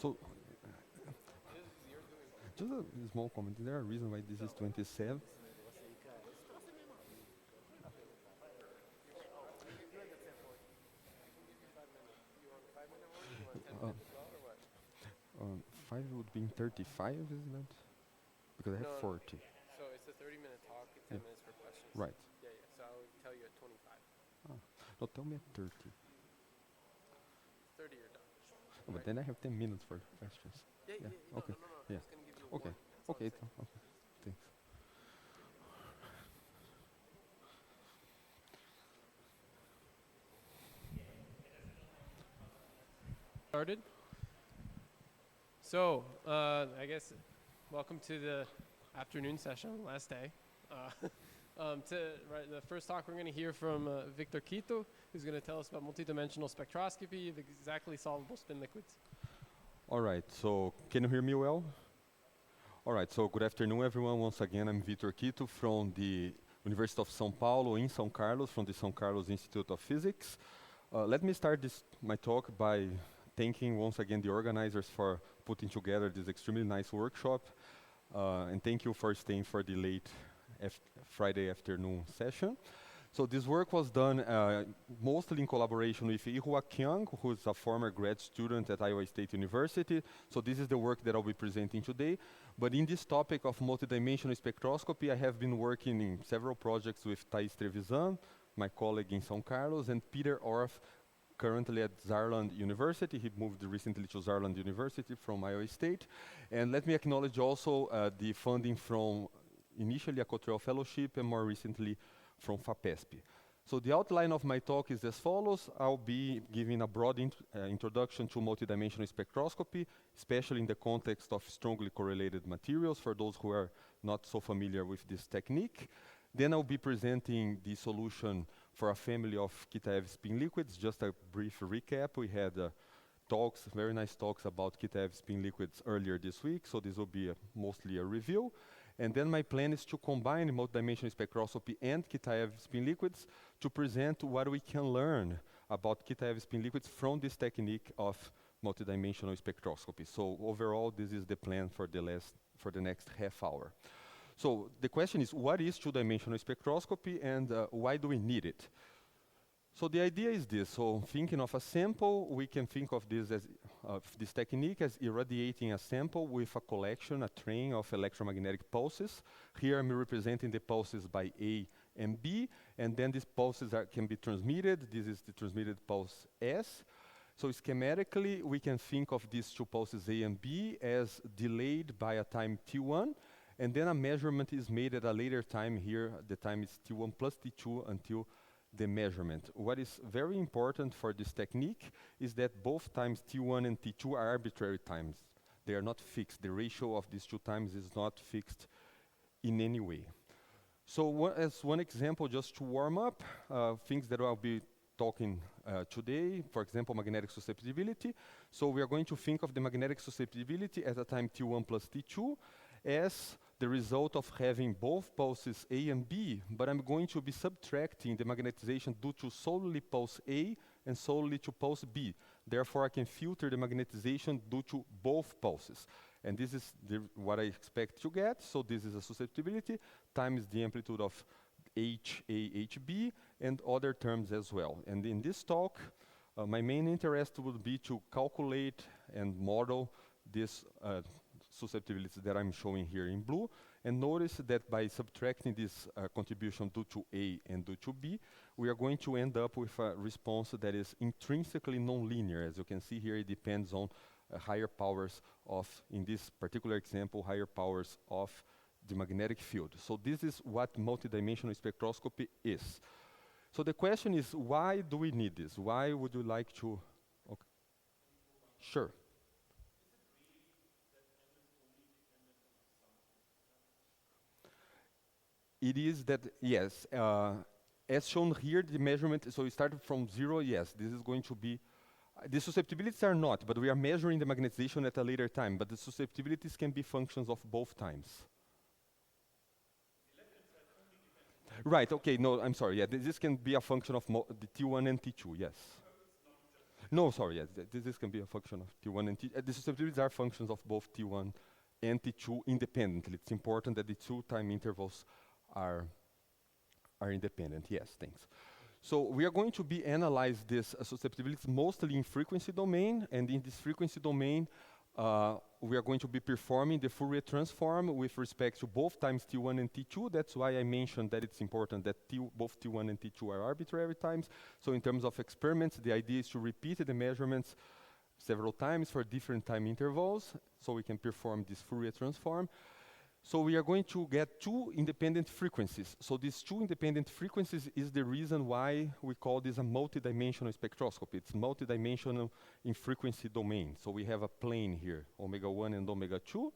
So, just a small comment. Is there a reason why this is 27? Uh, 5 would be in 35, isn't it? Because I have 40. So it's a 30-minute talk, and Yeah. 10 minutes for questions. Right. Yeah, yeah. So I would tell you at 25. Ah. No, tell me at 30. 30 you're done. Oh, but then I have 10 minutes for questions. Yeah, Yeah. yeah, yeah, Okay. no. I'm Yeah. just gonna give you a Okay. warning. That's all Okay. I'm saying. Okay. Thanks. Started. So I guess welcome to the afternoon session, last day. The first talk we're going to hear from Victor Quito, who's going to tell us about multidimensional spectroscopy, the exactly solvable spin liquids. All right. So, can you hear me well? All right. So, good afternoon, everyone. Once again, I'm Vitor Quito from the University of São Paulo in São Carlos, from the São Carlos Institute of Physics. Let me start my talk by thanking once again the organizers for putting together this extremely nice workshop. And thank you for staying for the late Friday afternoon session. So this work was done mostly in collaboration with Ihua Kyung, who is a former grad student at Iowa State University. So this is the work that I'll be presenting today. But in this topic of multidimensional spectroscopy, I have been working in several projects with Thais Trevisan, my colleague in São Carlos, and Peter Orff, currently at Saarland University. He moved recently to Saarland University from Iowa State. And let me acknowledge also the funding from initially a Cottrell Fellowship and more recently from FAPESP. So the outline of my talk is as follows. I'll be giving a broad introduction to multidimensional spectroscopy, especially in the context of strongly correlated materials for those who are not so familiar with this technique. Then I'll be presenting the solution for a family of Kitaev spin liquids. Just a brief recap. We had talks, very nice talks about Kitaev spin liquids earlier this week, so this will be mostly a review. And then my plan is to combine multidimensional spectroscopy and Kitaev spin liquids to present what we can learn about Kitaev spin liquids from this technique of multidimensional spectroscopy. So overall, this is the plan for the next half hour. So the question is, what is two-dimensional spectroscopy and why do we need it? So the idea is this. So thinking of a sample, we can think of this technique as irradiating a sample with a collection, a train of electromagnetic pulses. Here I'm representing the pulses by A and B, and then these pulses can be transmitted. This is the transmitted pulse S. So schematically, we can think of these two pulses A and B as delayed by a time t1, and then a measurement is made at a later time. Here, the time is t1 plus t2 until the measurement. What is very important for this technique is that both times t1 and t2 are arbitrary times. They are not fixed. The ratio of these two times is not fixed in any way. So as one example, just to warm up, things that I'll be talking today, for example, magnetic susceptibility. So we are going to think of the magnetic susceptibility at a time t1 plus t2 as the result of having both pulses A and B, but I'm going to be subtracting the magnetization due to solely pulse A and solely to pulse B. Therefore, I can filter the magnetization due to both pulses. And this is what I expect to get. So this is a susceptibility times the amplitude of HA/HB and other terms as well. And in this talk, my main interest would be to calculate and model this susceptibilities that I'm showing here in blue, and notice that by subtracting this contribution due to A and due to B, we are going to end up with a response that is intrinsically nonlinear. As you can see here, it depends on higher powers of, in this particular example, higher powers of the magnetic field. So this is what multidimensional spectroscopy is. So the question is, why do we need this? Why would you like to? Okay. Sure. It is that, yes, as shown here, the measurement, so we started from 0, yes, this is going to be, the susceptibilities are not, but we are measuring the magnetization at a later time, but the susceptibilities can be functions of both times. Right, okay, no, I'm sorry, yeah, this can be a function of the T1 and T2, yes. No, sorry, yes, this can be a function of T1 and T. The susceptibilities are functions of both T1 and T2 independently. It's important that the two time intervals are independent. Yes, thanks. So we are going to be analyze this susceptibilities mostly in frequency domain, and in this frequency domain, we are going to be performing the Fourier transform with respect to both times T1 and T2. That's why I mentioned that it's important that both T1 and T2 are arbitrary times. So in terms of experiments, the idea is to repeat the measurements several times for different time intervals, so we can perform this Fourier transform. So we are going to get two independent frequencies. So these two independent frequencies is the reason why we call this a multidimensional spectroscopy. It's multidimensional in frequency domain. So we have a plane here, omega 1 and omega 2.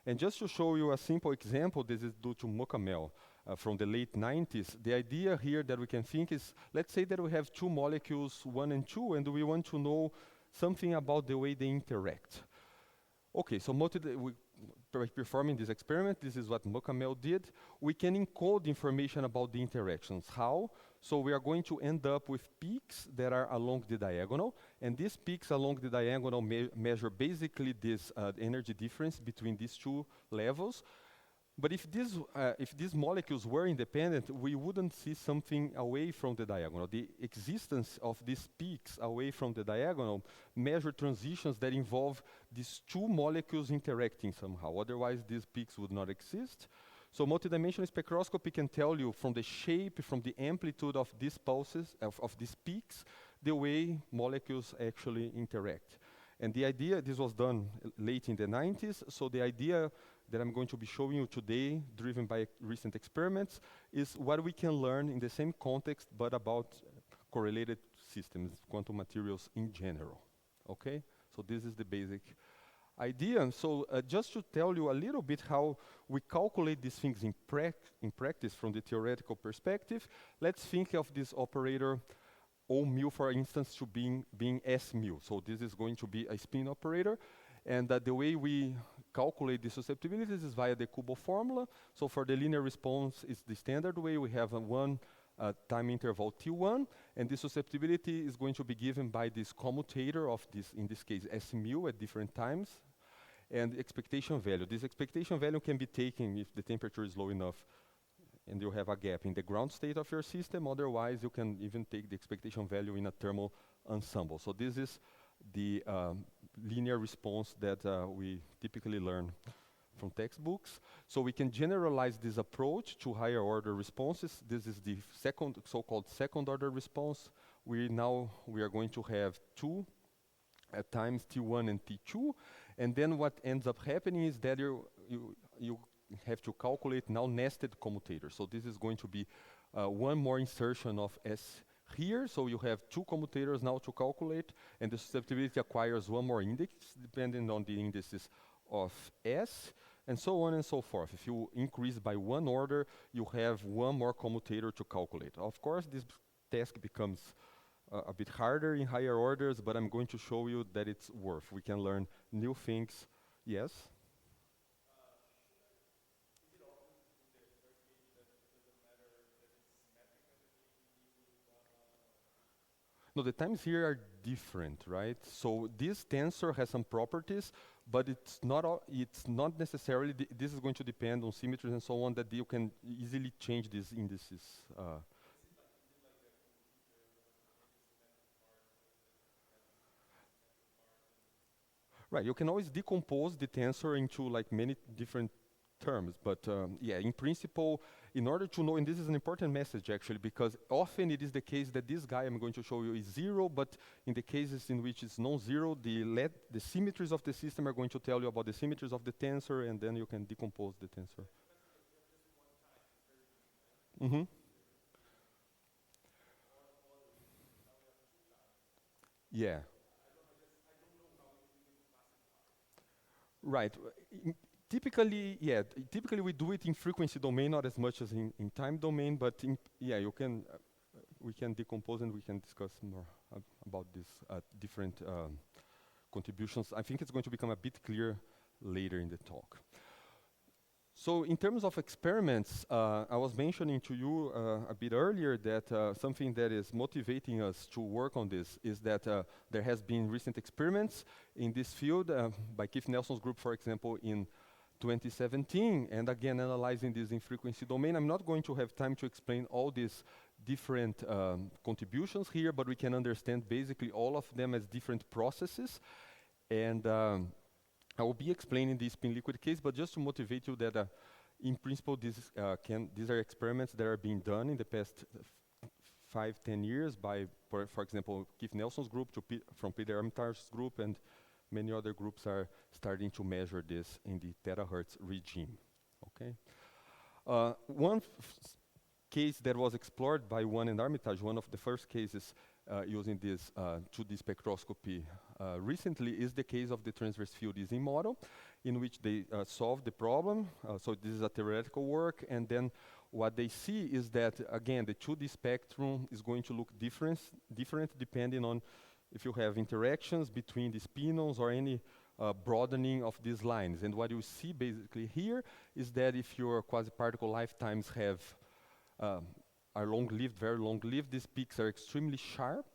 And just to show you a simple example, this is due to Mukamel from the late 90s. The idea here that we can think is, let's say that we have two molecules, 1 and 2, and we want to know something about the way they interact. Okay, so performing this experiment, this is what Mukamel did. We can encode information about the interactions. How? So we are going to end up with peaks that are along the diagonal, and these peaks along the diagonal measure basically this energy difference between these two levels. But if these molecules were independent, we wouldn't see something away from the diagonal. The existence of these peaks away from the diagonal measure transitions that involve these two molecules interacting somehow. Otherwise, these peaks would not exist. So multidimensional spectroscopy can tell you from the shape, from the amplitude of these pulses, of these peaks, the way molecules actually interact. And the idea, this was done late in the 90s, so the idea that I'm going to be showing you today, driven by recent experiments, is what we can learn in the same context, but about correlated systems, quantum materials in general. Okay? So this is the basic idea. So just to tell you a little bit how we calculate these things in practice from the theoretical perspective, let's think of this operator O mu, for instance, to being S mu. So this is going to be a spin operator. And the way we calculate the susceptibilities is via the Kubo formula. So for the linear response, it's the standard way. We have one time interval T1, and the susceptibility is going to be given by this commutator of this, in this case, S mu at different times, and expectation value. This expectation value can be taken if the temperature is low enough and you have a gap in the ground state of your system. Otherwise, you can even take the expectation value in a thermal ensemble. So this is the linear response that we typically learn from textbooks. So we can generalize this approach to higher order responses. This is the so-called second order response. We are going to have two at times T1 and T2. And then what ends up happening is that you have to calculate now nested commutators. So this is going to be one more insertion of S here. So you have two commutators now to calculate, and the susceptibility acquires one more index depending on the indices of S, and so on and so forth. If you increase by one order, you have one more commutator to calculate. Of course, this task becomes a bit harder in higher orders, but I'm going to show you that it's worth. We can learn new things. Yes? No, the times here are different, right? So this tensor has some properties, but it's not necessarily, this is going to depend on symmetries and so on, that you can easily change these indices. Right, you can always decompose the tensor into like many different terms, but yeah, in principle, in order to know, and this is an important message actually, because often it is the case that this guy I'm going to show you is zero, but in the cases in which it's non-zero, the symmetries of the system are going to tell you about the symmetries of the tensor, and then you can decompose the tensor. Mm-hmm. Yeah. Right. Typically, yeah. Typically, we do it in frequency domain, not as much as in time domain. But yeah, you can. We can decompose and we can discuss more about these different contributions. I think it's going to become a bit clear later in the talk. So in terms of experiments, I was mentioning to you a bit earlier that something that is motivating us to work on this is that there has been recent experiments in this field by Keith Nelson's group, for example, in 2017, and again analyzing this in frequency domain. I'm not going to have time to explain all these different contributions here, but we can understand basically all of them as different processes. And I will be explaining the spin liquid case, but just to motivate you that in principle these are experiments that are being done in the past 5-10 years by, for example, Keith Nelson's group from Peter Armitage's group, and many other groups are starting to measure this in the terahertz regime. Okay. One case that was explored by Wan and Armitage, one of the first cases using this 2D spectroscopy recently, is the case of the transverse field Ising model, in which they solved the problem. So this is a theoretical work, and then what they see is that, again, the 2D spectrum is going to look different depending on if you have interactions between the spinons or any broadening of these lines. And what you see basically here is that if your quasi-particle lifetimes are long-lived, very long-lived, these peaks are extremely sharp,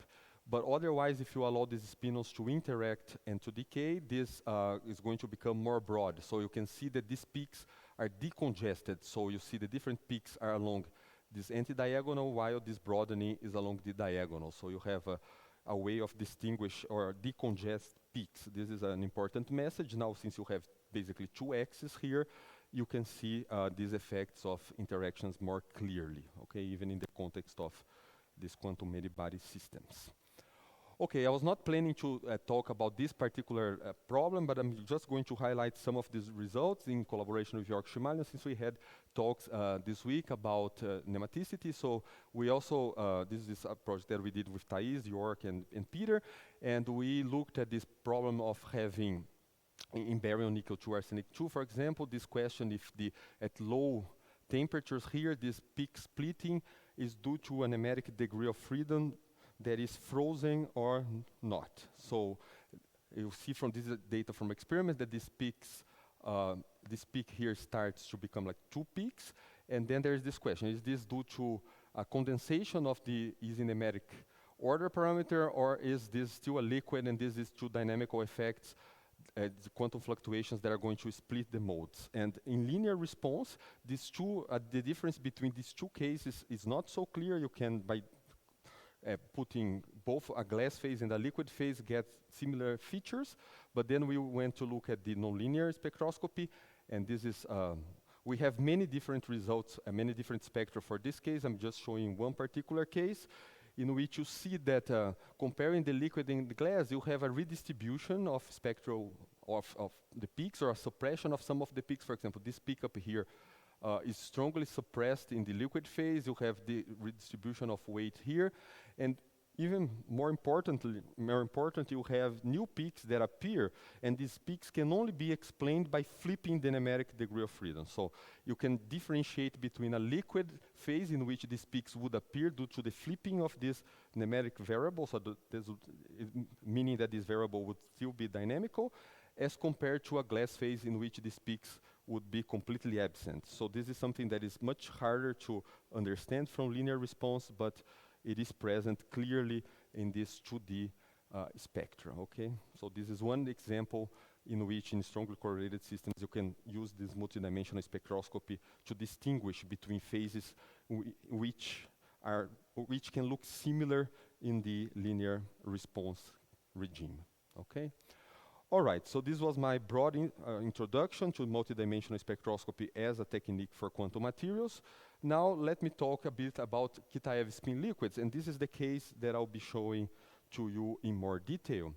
but otherwise, if you allow these spinels to interact and to decay, this is going to become more broad. So you can see that these peaks are decongested, so you see the different peaks are along this anti-diagonal, while this broadening is along the diagonal. So you have a way of distinguish or decongest peaks. This is an important message. Now, since you have basically two axes here, you can see these effects of interactions more clearly, okay, even in the context of these quantum many-body systems. Okay, I was not planning to talk about this particular problem, but I'm just going to highlight some of these results in collaboration with York Shimalian, since we had talks this week about nematicity. So we also, this is a project that we did with Thais, York, and Peter, and we looked at this problem of having in barium nickel 2 arsenic 2, for example, this question if at low temperatures here, this peak splitting is due to a nematic degree of freedom that is frozen or not. So you see from this data from experiment that this peak here starts to become like 2 peaks, and then there is this question: is this due to a condensation of the Ising nematic order parameter, or is this still a liquid and this is two dynamical effects, the quantum fluctuations that are going to split the modes? And in linear response, these two, the difference between these two cases is not so clear. You can, by putting both a glass phase and a liquid phase, get similar features, but then we went to look at the nonlinear spectroscopy, and this is, we have many different results, many different spectra for this case. I'm just showing one particular case in which you see that comparing the liquid and the glass, you have a redistribution of spectral of the peaks, or a suppression of some of the peaks. For example, this peak up here is strongly suppressed in the liquid phase. You have the redistribution of weight here, and even more important, you have new peaks that appear, and these peaks can only be explained by flipping the nematic degree of freedom. So you can differentiate between a liquid phase in which these peaks would appear due to the flipping of this nematic variable, so meaning that this variable would still be dynamical, as compared to a glass phase in which these peaks would be completely absent. So this is something that is much harder to understand from linear response, but it is present clearly in this 2D spectra, okay? So this is one example in which in strongly correlated systems you can use this multidimensional spectroscopy to distinguish between phases which can look similar in the linear response regime, okay? All right, so this was my broad introduction to multidimensional spectroscopy as a technique for quantum materials. Now let me talk a bit about Kitaev spin liquids, and this is the case that I'll be showing to you in more detail.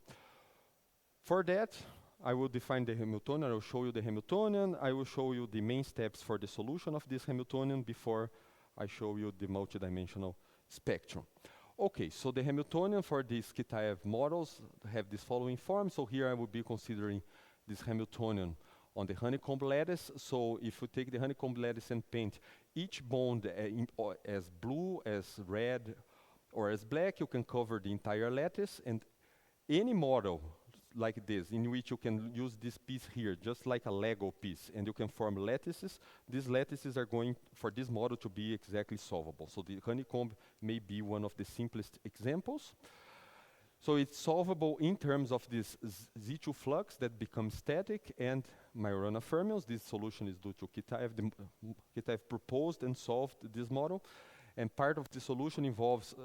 For that, I will define the Hamiltonian. I will show you the Hamiltonian. I will show you the main steps for the solution of this Hamiltonian before I show you the multidimensional spectrum. Okay, so the Hamiltonian for these Kitaev models have this following form. So here I will be considering this Hamiltonian on the honeycomb lattice. So if you take the honeycomb lattice and paint each bond as blue, as red, or as black, you can cover the entire lattice. And any model, like this, in which you can use this piece here, just like a Lego piece, and you can form lattices. These lattices are going, for this model, to be exactly solvable. So the honeycomb may be one of the simplest examples. So it's solvable in terms of this Z2 flux that becomes static and Majorana fermions. This solution is due to Kitaev. Kitaev proposed and solved this model. And part of the solution involves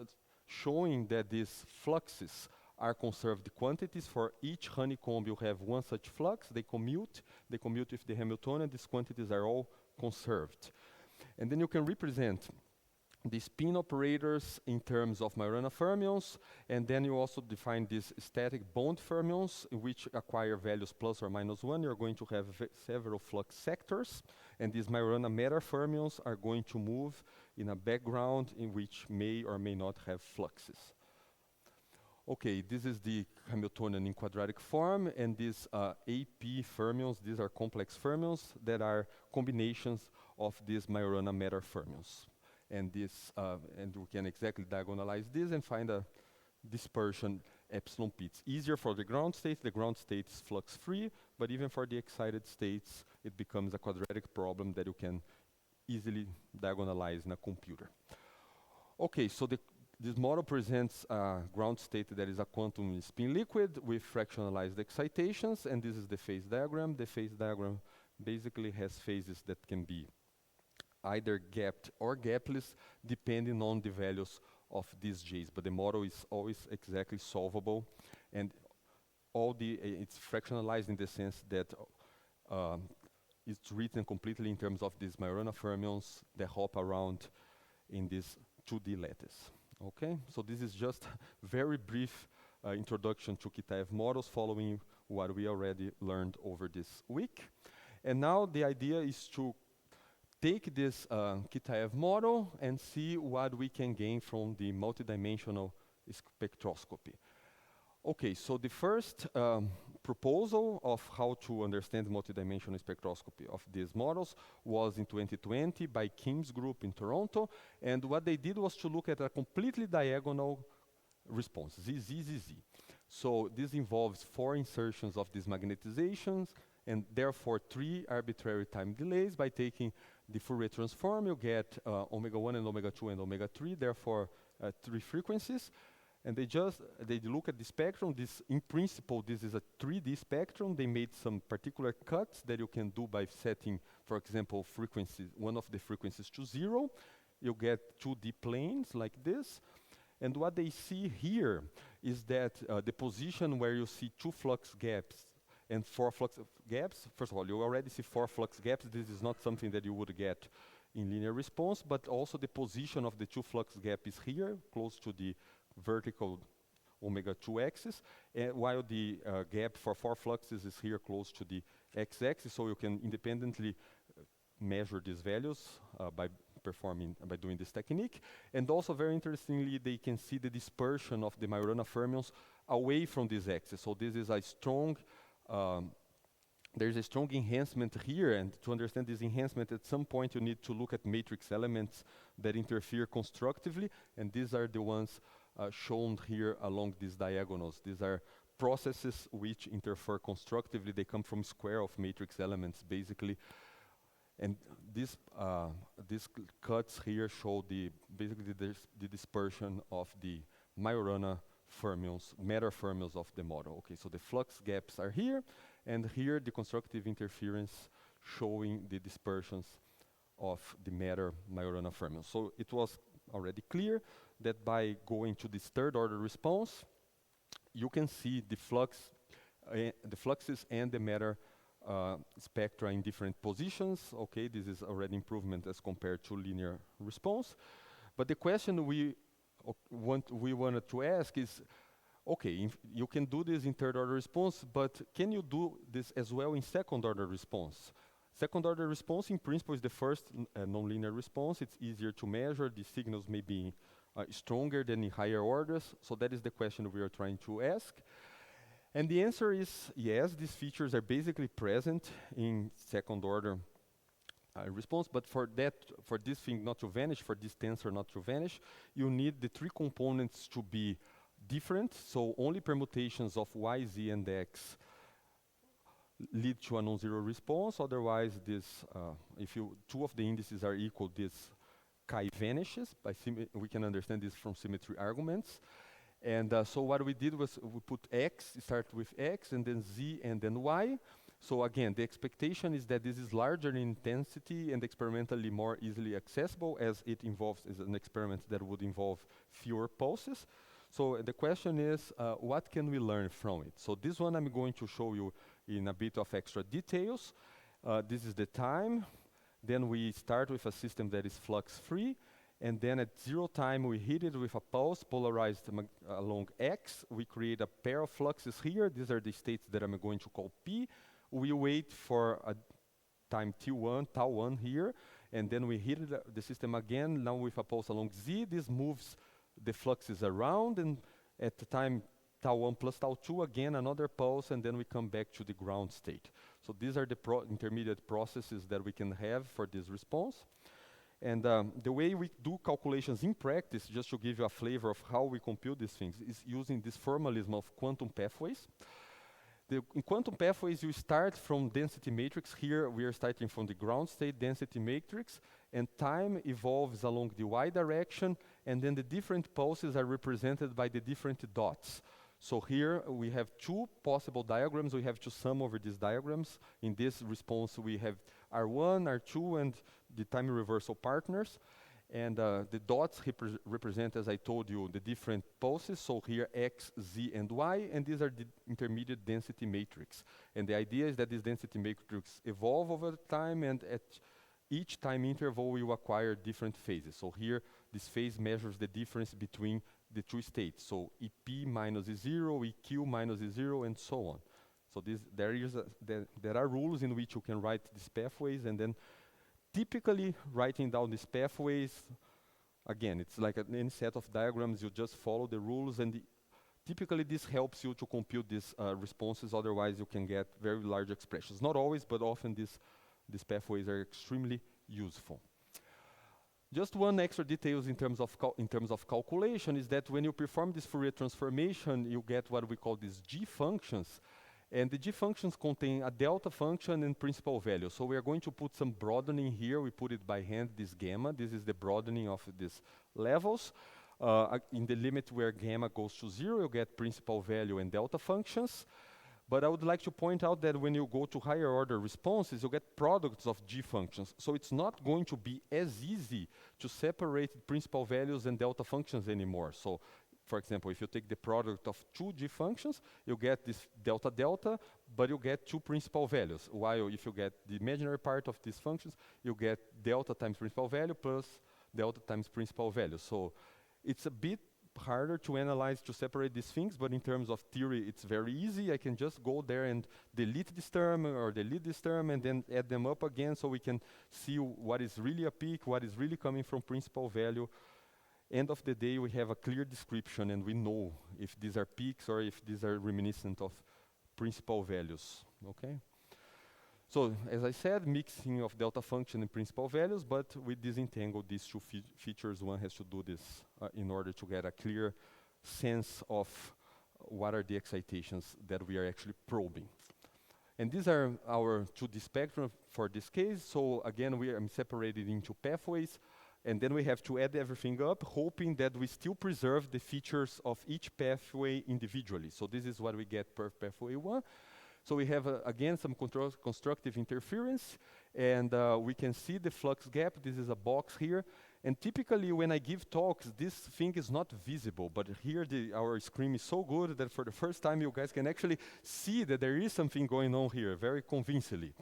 showing that these fluxes are conserved quantities. For each honeycomb, you have one such flux. They commute with the Hamiltonian. These quantities are all conserved. And then you can represent the spin operators in terms of Majorana fermions, and then you also define these static bond fermions, which acquire values plus or minus 1. You're going to have several flux sectors, and these Majorana matter fermions are going to move in a background in which may or may not have fluxes. Okay, this is the Hamiltonian in quadratic form, and these AP fermions, these are complex fermions that are combinations of these Majorana matter fermions. And this, and we can exactly diagonalize this and find a dispersion epsilon p. It's easier for the ground state. The ground state is flux-free, but even for the excited states, it becomes a quadratic problem that you can easily diagonalize in a computer. Okay, so this model presents a ground state that is a quantum spin liquid with fractionalized excitations, and this is the phase diagram. The phase diagram basically has phases that can be either gapped or gapless, depending on the values of these J's. But the model is always exactly solvable, and it's fractionalized in the sense that it's written completely in terms of these Majorana fermions that hop around in this 2D lattice. Okay, so this is just very brief introduction to Kitaev models, following what we already learned over this week. And now the idea is to take this Kitaev model and see what we can gain from the multidimensional spectroscopy. Okay, so the first proposal of how to understand multidimensional spectroscopy of these models was in 2020 by Kim's group in Toronto, and what they did was to look at a completely diagonal response, ZZZZ. So this involves 4 insertions of these magnetizations, and therefore 3 arbitrary time delays. By taking the Fourier transform, you get omega 1 and omega 2 and omega 3, therefore 3 frequencies. And they look at the spectrum. This, in principle, this is a 3D spectrum. They made some particular cuts that you can do by setting, for example, frequencies, one of the frequencies to 0. You get 2D planes like this. And what they see here is that the position where you see 2 flux gaps and 4 flux gaps, first of all, you already see 4 flux gaps. This is not something that you would get in linear response, but also the position of the 2 flux gap is here, close to the vertical omega 2 axis, while the gap for 4 fluxes is here close to the x-axis, so you can independently measure these values by doing this technique. And also, very interestingly, they can see the dispersion of the Majorana fermions away from this axis. So this is a strong there's a strong enhancement here, and to understand this enhancement, at some point you need to look at matrix elements that interfere constructively, and these are the ones shown here along these diagonals. These are processes which interfere constructively. They come from square of matrix elements, basically. And these cuts here show basically the dispersion of the Majorana fermions, matter fermions of the model. Okay, so the flux gaps are here, and here the constructive interference showing the dispersions of the matter Majorana fermions. So it was already clear that by going to this third order response, you can see the fluxes and the matter spectra in different positions. Okay, this is already improvement as compared to linear response. But the question we wanted to ask is, okay, you can do this in third order response, but can you do this as well in second order response? Second order response in principle is the first nonlinear response. It's easier to measure. The signals may be stronger than in higher orders. So that is the question we are trying to ask. And the answer is yes, these features are basically present in second order response, but for this thing not to vanish, for this tensor not to vanish, you need the 3 components to be different, so only permutations of y, z, and x lead to a non-zero response. Otherwise, this, if two of the indices are equal, this chi vanishes. We can understand this from symmetry arguments. And so what we did was we put x, start with x, and then z, and then y. So again, the expectation is that this is larger in intensity and experimentally more easily accessible, as it involves is an experiment that would involve fewer pulses. So the question is, what can we learn from it? So this one I'm going to show you in a bit of extra details. This is the time. Then we start with a system that is flux-free. And then at 0 time, we hit it with a pulse polarized along x. We create a pair of fluxes here. These are the states that I'm going to call P. We wait for a time t1, tau 1 here. And then we hit the system again, now with a pulse along z. This moves the fluxes around. And at the time tau 1 plus tau 2, again, another pulse. And then we come back to the ground state. So these are the intermediate processes that we can have for this response. And the way we do calculations in practice, just to give you a flavor of how we compute these things, is using this formalism of quantum pathways. In quantum pathways, you start from density matrix. Here, we are starting from the ground state density matrix, and time evolves along the y direction, and then the different pulses are represented by the different dots. So here, we have two possible diagrams. We have to sum over these diagrams. In this response, we have R1, R2, and the time reversal partners. And the dots represent, as I told you, the different pulses. So here, x, z, and y, and these are the intermediate density matrix. And the idea is that this density matrix evolve over time, and at each time interval, we will acquire different phases. So here, this phase measures the difference between the two states. So EP minus E0, EQ minus E0, and so on. So there are rules in which you can write these pathways, and then typically writing down these pathways, again, it's like any set of diagrams, you just follow the rules, and typically this helps you to compute these responses. Otherwise, you can get very large expressions. Not always, but often these pathways are extremely useful. Just one extra details in terms of calculation is that when you perform this Fourier transformation, you get what we call these G functions. And the G functions contain a delta function and principal value. So we are going to put some broadening here. We put it by hand, this gamma. This is the broadening of these levels. In the limit where gamma goes to 0, you get principal value and delta functions. But I would like to point out that when you go to higher order responses, you get products of G functions. So it's not going to be as easy to separate principal values and delta functions anymore. So for example, if you take the product of two G functions, you get this delta delta, but you get two principal values. While if you get the imaginary part of these functions, you get delta times principal value plus delta times principal value. So it's a bit harder to analyze, to separate these things, but in terms of theory, it's very easy. I can just go there and delete this term or delete this term and then add them up again, so we can see what is really a peak, what is really coming from principal value. End of the day, we have a clear description, and we know if these are peaks or if these are reminiscent of principal values, okay? So, as I said, mixing of delta function and principal values, but we disentangle these two features. One has to do this in order to get a clear sense of what are the excitations that we are actually probing. And these are our 2D spectrum for this case. So again, I'm separated into pathways. And then we have to add everything up, hoping that we still preserve the features of each pathway individually. So this is what we get per pathway 1. So we have, again, some constructive interference, and we can see the flux gap. This is a box here. And typically, when I give talks, this thing is not visible. But here, our screen is so good that for the first time, you guys can actually see that there is something going on here, very convincingly.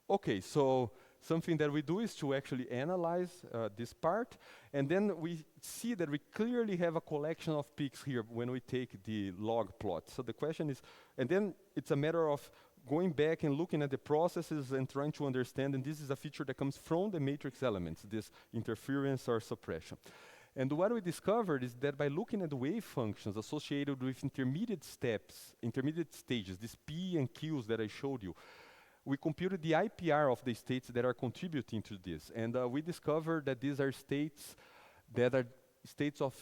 Okay, so something that we do is to actually analyze this part, and then we see that we clearly have a collection of peaks here when we take the log plot. So the question is, and then it's a matter of going back and looking at the processes and trying to understand, and this is a feature that comes from the matrix elements, this interference or suppression. And what we discovered is that by looking at the wave functions associated with intermediate stages, these P and Qs that I showed you, we computed the IPR of the states that are contributing to this. And we discovered that these are states that are states of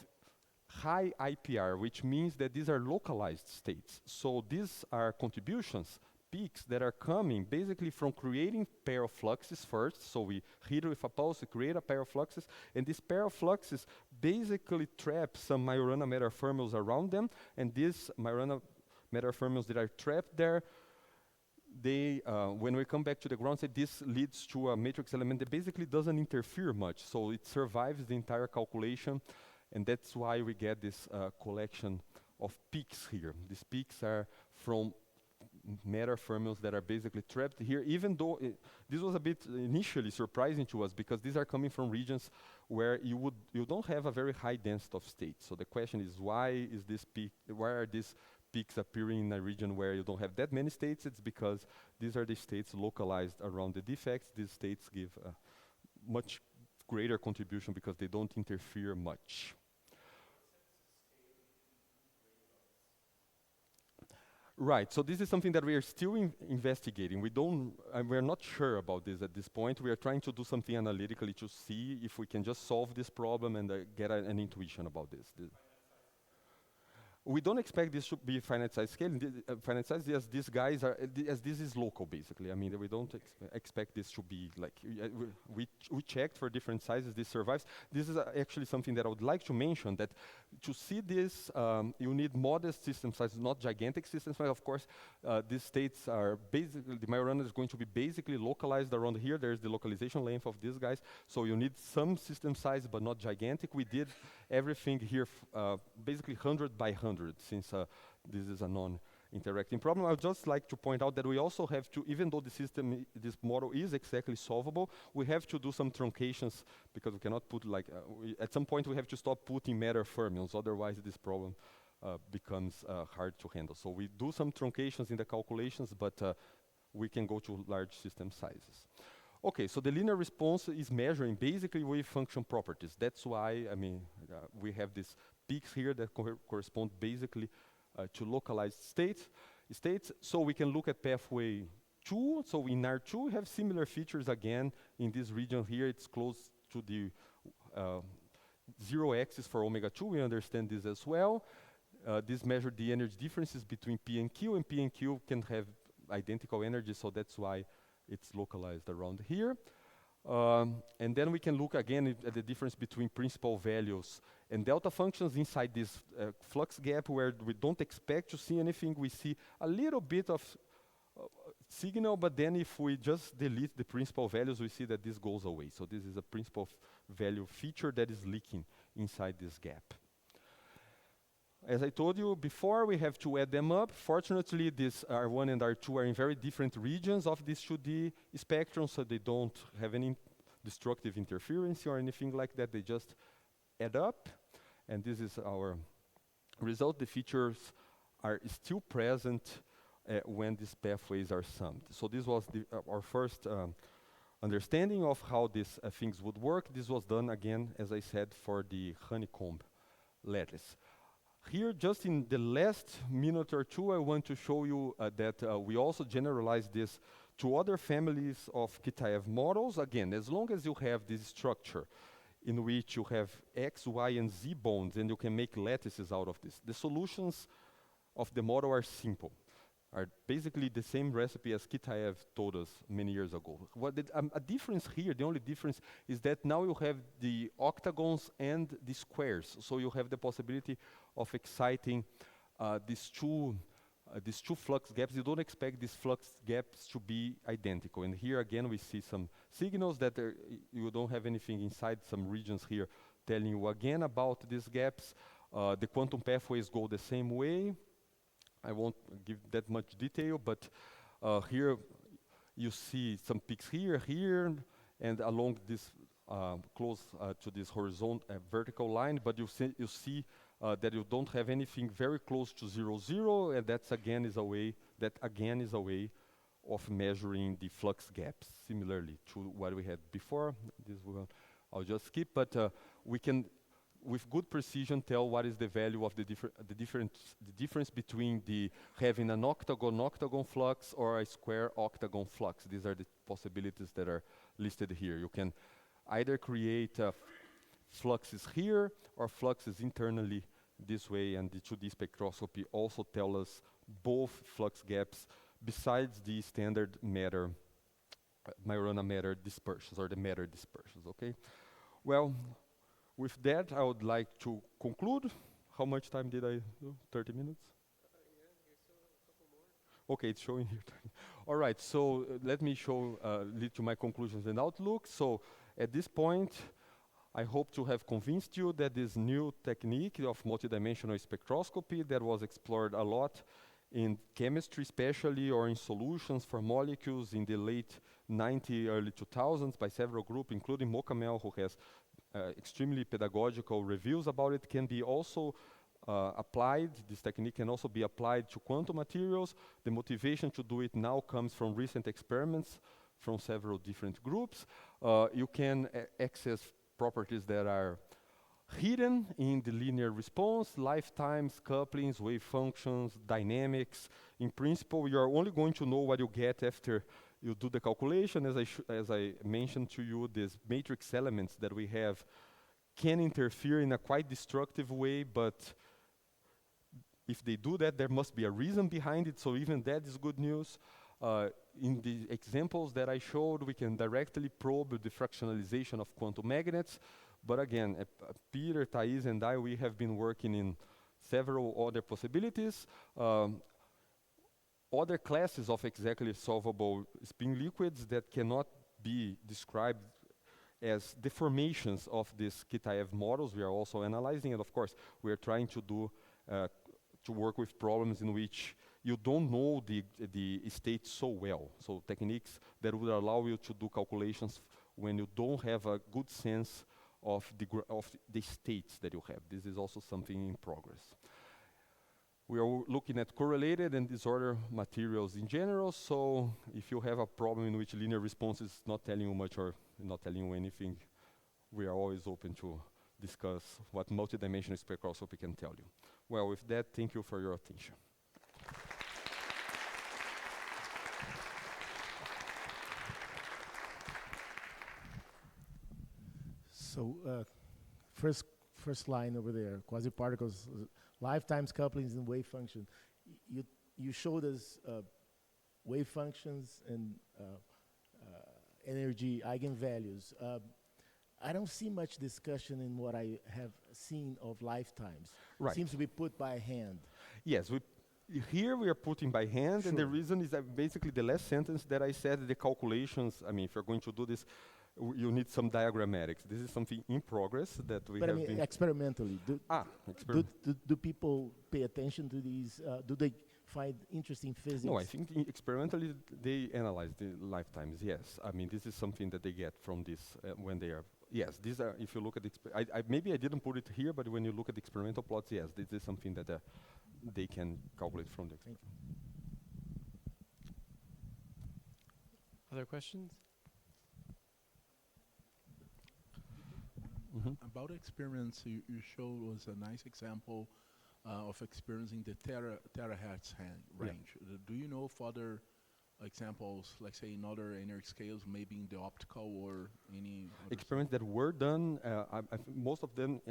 high IPR, which means that these are localized states. So these are contributions, peaks that are coming basically from creating pair of fluxes first. So we hit with a pulse, we create a pair of fluxes, and this pair of fluxes basically trap some Majorana matter fermions around them, and these Majorana matter fermions that are trapped there, they, when we come back to the ground state, this leads to a matrix element that basically doesn't interfere much, so it survives the entire calculation, and that's why we get this collection of peaks here. These peaks are from matter fermions that are basically trapped here, even though this was a bit initially surprising to us, because these are coming from regions where you don't have a very high density of states. So the question is, why are these peaks appearing in a region where you don't have that many states? It's because these are the states localized around the defects. These states give a much greater contribution because they don't interfere much. Right, so this is something that we are still investigating. We're not sure about this at this point. We are trying to do something analytically to see if we can just solve this problem and get an intuition about this. We don't expect this to be finite size scale. Finite size, as these guys are, as this is local, basically. I mean, we don't expect this to be like, we checked for different sizes, this survives. This is actually something that I would like to mention, that to see this, you need modest system sizes, not gigantic system sizes. Of course, these states are basically, the Majorana is going to be basically localized around here. There's the localization length of these guys. So you need some system size, but not gigantic. We did everything here, basically 100 by 100. Since this is a non-interacting problem. I would just like to point out that we also have to, even though the system, this model is exactly solvable, we have to do some truncations, because we cannot put like, at some point we have to stop putting matter fermions, otherwise this problem becomes hard to handle. So we do some truncations in the calculations, but we can go to large system sizes. Okay, so the linear response is measuring basically wave function properties. That's why, I mean, we have these peaks here that correspond basically to localized states. So we can look at pathway 2. So in R2, we have similar features again. In this region here, it's close to the 0 axis for omega 2. We understand this as well. This measured the energy differences between P and Q can have identical energy, so that's why it's localized around here. And then we can look again at the difference between principal values and delta functions inside this flux gap, where we don't expect to see anything. We see a little bit of signal, but then if we just delete the principal values, we see that this goes away. So this is a principal value feature that is leaking inside this gap. As I told you before, we have to add them up. Fortunately, this R1 and R2 are in very different regions of this 2D spectrum, so they don't have any destructive interference or anything like that. They just add up, and this is our result. The features are still present when these pathways are summed. So this was our first understanding of how these things would work. This was done again, as I said, for the honeycomb lattice. Here, just in the last minute or two, I want to show you that we also generalize this to other families of Kitaev models. Again, as long as you have this structure in which you have X, Y, and Z bonds, and you can make lattices out of this, the solutions of the model are simple, are basically the same recipe as Kitaev told us many years ago. A difference here, the only difference is that now you have the octagons and the squares, so you have the possibility of exciting these two flux gaps. You don't expect these flux gaps to be identical. And here again we see some signals that you don't have anything inside, some regions here telling you again about these gaps. The quantum pathways go the same way. I won't give that much detail, but here you see some peaks here, and along this close to this horizontal vertical line, but you see that you don't have anything very close to 0, 0, and that again is a way of measuring the flux gaps, similarly to what we had before. This one I'll just skip, but we can, with good precision, tell what is the value of the difference between having an octagon flux or a square octagon flux. These are the possibilities that are listed here. You can either create fluxes here or fluxes internally this way, and the 2D spectroscopy also tell us both flux gaps besides the standard matter, Majorana matter dispersions, or the matter dispersions, okay? Well, with that, I would like to conclude. How much time did I do? 30 minutes? Okay, it's showing here. All right, so let me lead to my conclusions and outlook. So at this point, I hope to have convinced you that this new technique of multidimensional spectroscopy that was explored a lot in chemistry especially, or in solutions for molecules in the late 90s, early 2000s by several groups, including Mocamel, who has extremely pedagogical reviews about it, can be also applied. This technique can also be applied to quantum materials. The motivation to do it now comes from recent experiments from several different groups. You can access properties that are hidden in the linear response, lifetimes, couplings, wave functions, dynamics. In principle, you are only going to know what you get after you do the calculation. As I mentioned to you, these matrix elements that we have can interfere in a quite destructive way, but if they do that, there must be a reason behind it, so even that is good news. In the examples that I showed, we can directly probe the fractionalization of quantum magnets. But again, Peter, Thais, and I, we have been working in several other possibilities. Other classes of exactly solvable spin liquids that cannot be described as deformations of these Kitaev models, we are also analyzing. And of course, we are trying to do to work with problems in which you don't know the state so well. So techniques that would allow you to do calculations when you don't have a good sense of the states that you have. This is also something in progress. We are looking at correlated and disorder materials in general, so if you have a problem in which linear response is not telling you much or not telling you anything, we are always open to discuss what multidimensional spectroscopy can tell you. Well, with that, thank you for your attention. So first line over there, quasi-particles, lifetimes, couplings, and wave function. You showed us wave functions and energy eigenvalues. I don't see much discussion in what I have seen of lifetimes. Right. Seems to be put by hand. Yes, here we are putting by hand, and the reason is that basically the last sentence that I said, the calculations, I mean, if you're going to do this, you need some diagrammatics. This is something in progress that we but have I mean, been... experimentally, do people pay attention to these? Do they find interesting physics? No, I think experimentally they analyze the lifetimes, yes. I mean, this is something that they get from this when they are... Yes, these are, if you look at... maybe I didn't put it here, but when you look at the experimental plots, yes, this is something that they can calculate from the experiment. Other questions? About experiments, you showed was a nice example of experiencing the terahertz range. Do you know of other examples, like say in other energy scales, maybe in the optical or any experiments that were done? Most of them,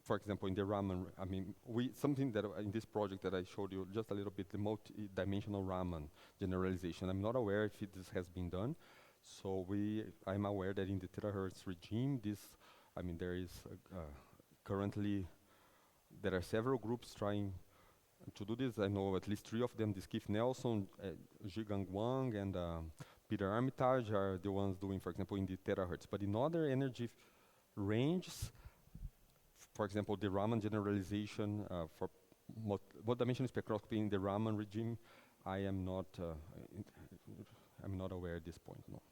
for example, in the Raman. I mean, something that in this project that I showed you just a little bit, the multi-dimensional Raman generalization. I'm not aware if this has been done. So I'm aware that in the terahertz regime, I mean, there is currently, there are several groups trying to do this. I know at least 3 of them, Keith Nelson, Zhigang Wang, and Peter Armitage are the ones doing, for example, in the terahertz. But in other energy ranges, for example, the Raman generalization for multidimensional spectroscopy in the Raman regime, I'm not aware at this point, no.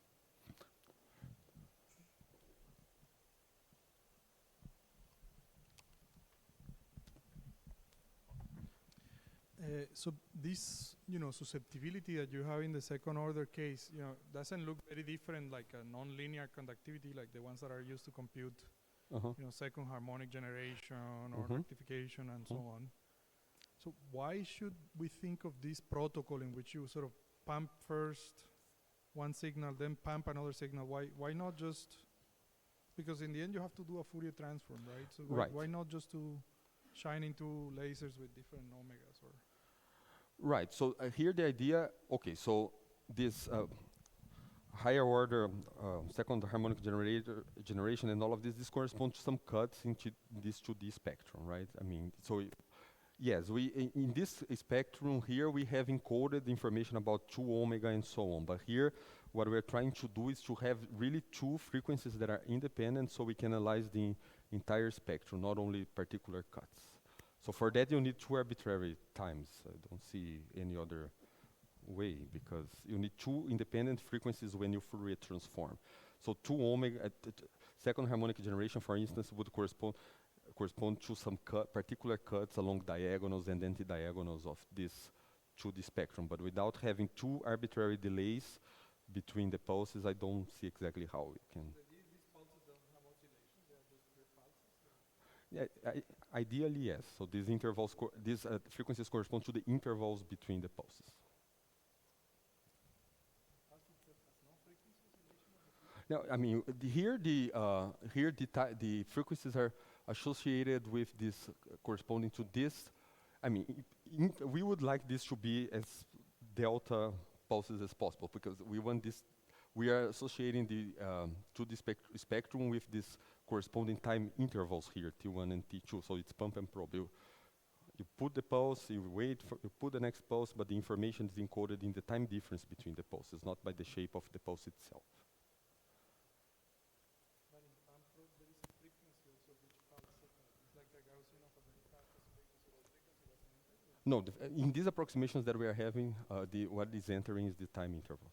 So this, susceptibility that you have in the second order case, doesn't look very different like a nonlinear conductivity, like the ones that are used to compute, second harmonic generation or rectification and so on. So why should we think of this protocol in which you sort of pump first one signal, then pump another signal? Why not just, because in the end you have to do a Fourier transform, right? So why not just to shining two lasers with different omegas, or Right. So here the idea. Okay. So this higher order second harmonic generation and all of this corresponds to some cuts into this 2D spectrum, right? I mean, so yes, we in this spectrum here we have encoded information about 2 omega and so on. But here, what we're trying to do is to have really two frequencies that are independent, so we can analyze the entire spectrum, not only particular cuts. So for that, you need two arbitrary times. I don't see any other way, because you need two independent frequencies when you Fourier transform. So 2 omega, second harmonic generation, for instance, would correspond to some particular cuts along diagonals and anti-diagonals of this 2D spectrum. But without having two arbitrary delays between the pulses, I don't see exactly how we can. these pulses don't have oscillation; they are just pure pulses. Yeah, ideally, yes. So these intervals, these frequencies correspond to the intervals between the pulses. No, I mean here the frequencies are associated with this corresponding to this. I mean, we would like this to be as delta pulses as possible, because we want this. We are associating the to the spectrum with this corresponding time intervals here, T1 and T2. So it's pump and probe. You put the pulse, you wait for, you put the next pulse, but the information is encoded in the time difference between the pulses, not by the shape of the pulse itself. But in pump probe, there is a frequency also which pulse it's like a Gaussian of a very fastest frequency. The frequency doesn't enter. No, in these approximations that we are having, what is entering is the time intervals.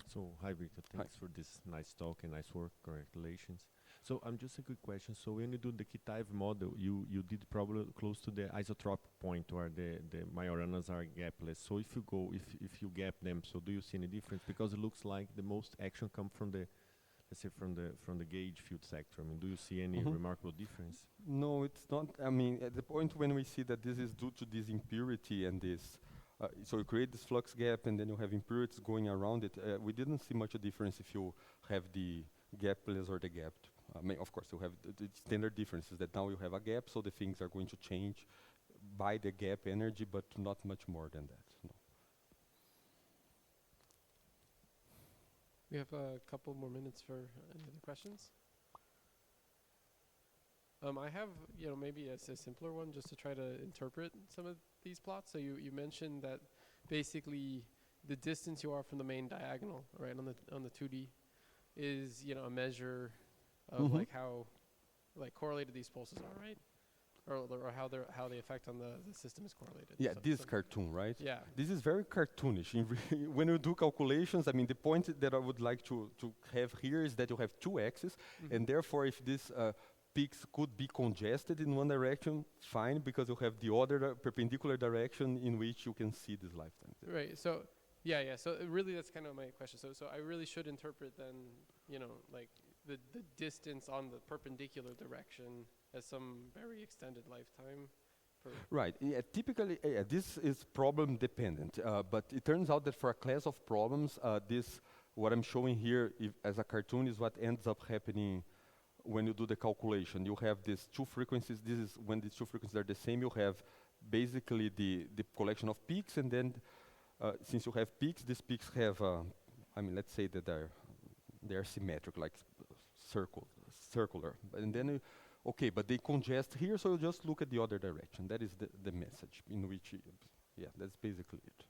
So, hi Victor, thanks for this nice talk and nice work, congratulations. So, just a quick question. So, when you do the Kitaev model, you did probably close to the isotropic point where the Majoranas are gapless. So, if you gap them, so do you see any difference? Because it looks like the most action comes from the, let's say, from the gauge field sector. I mean, do you see any remarkable difference? No, it's not. I mean, at the point when we see that this is due to this impurity and this, so you create this flux gap and then you have impurities going around it. We didn't see much a difference if you have the gapless or the gapped. I mean, of course, you have the standard differences that now you have a gap, so the things are going to change by the gap energy, but not much more than that. No. We have a couple more minutes for any other questions. I have, maybe a simpler one just to try to interpret some of these plots. So you mentioned that basically the distance you are from the main diagonal, right, on the 2D, is a measure of like how correlated these pulses are, right? Or how the effect on the system is correlated. Yeah, So- this so- cartoon, right? Yeah. This is very cartoonish. When you do calculations, I mean, the point that I would like to have here is that you have two axes, and therefore if this peaks could be congested in one direction, fine, because you have the other perpendicular direction in which you can see this lifetime. Right. So yeah. So really, that's kind of my question. So I really should interpret then, like the distance on the perpendicular direction as some very extended lifetime. Right. Yeah, typically, this is problem dependent, but it turns out that for a class of problems, what I'm showing here as a cartoon is what ends up happening when you do the calculation. You have these two frequencies. This is when these two frequencies are the same. You have basically the collection of peaks, and then since you have peaks, these peaks have, let's say that they're symmetric, like circular. And then, but they congest here, so you just look at the other direction. That is the message in which, that's basically it.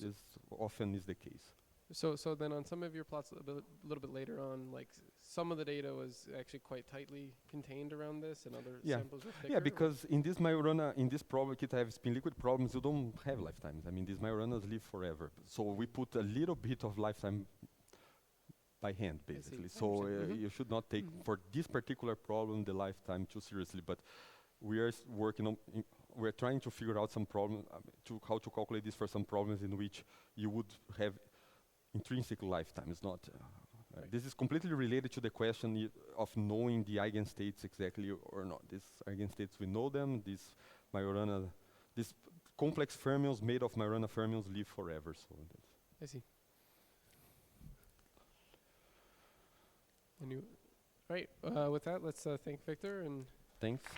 This often is the case. So then on some of your plots a little bit later on, like some of the data was actually quite tightly contained around this, and other samples were thicker. Yeah, because in this Majorana, in this problem, Kitaev spin liquid problems, you don't have lifetimes. I mean, these Majoranas live forever. So we put a little bit of lifetime by hand, basically. So you should not take, for this particular problem, the lifetime too seriously. But we are working on, we're trying to figure out some problem, how to calculate this for some problems in which you would have intrinsic lifetime. It's not. This is completely related to the question of knowing the eigenstates exactly or not. These eigenstates, we know them. These Majorana, these complex fermions made of Majorana fermions live forever. So I see. Right. With that, let's thank Victor and Thanks.